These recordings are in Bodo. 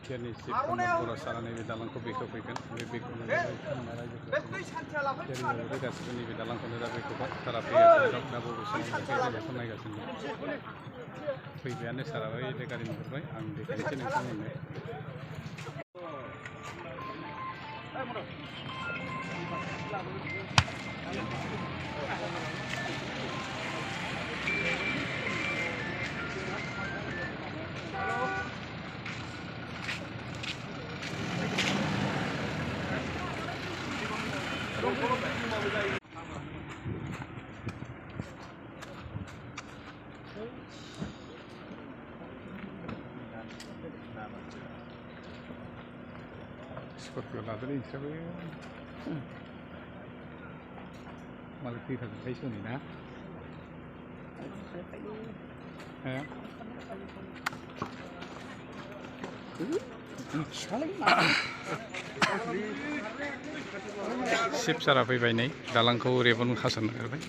बिटिआरनि चिफ कमान्डार सारा नैबे दालांखौ बेखेवफैगोन बे बेखेवनानै रायजोफोरा गासिबो नैबे दालांखौनो दा बेखेवगोन सारा फैगासिनो दं दा बबे समाव बेखौ नायगासिनो दं फैबायानो साराबो गारि नुहुरबाय आं देखायनोसै नोंथांमोननो Scorpio lalu ini siapa ya? Malah tidak terkait sini na? Ya. Sip sarap fैबाय नै दालांखौ रेबन खासन नागिरबाय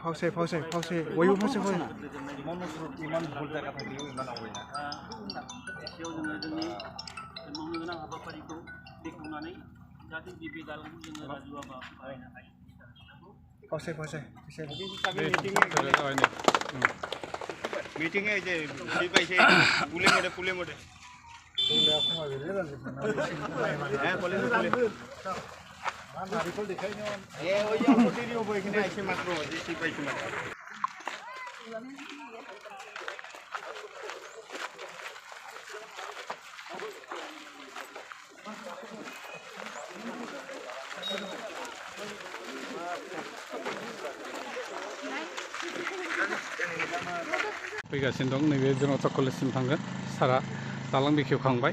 Pause, wayu pause. Iman bolda ka thaki iman awena. Seo जोङो जोंनि मावनो गोनां हाबाफारिखौ बेखेवनानै जाहाथे गिबि दालांखौ जोङो राजुआ बाहायनो हायो। Pause. Meeting है जे पैसे पुले मोटे नारिकल दिखाई नहीं ये वही मोटी नहीं हो पाएगी ना ऐसे मत लो जैसे पैसे मत फैगासिनो दं नैबे जनता कलेजसिम थांगोन सारा दालां बेखेवखांबाय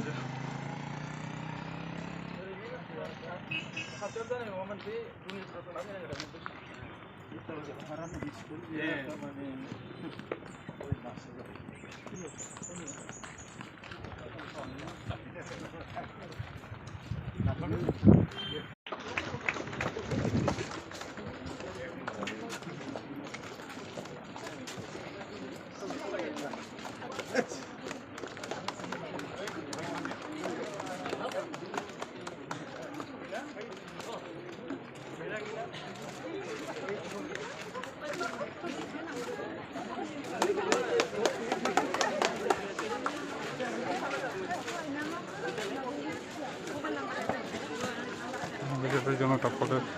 जनता कलेज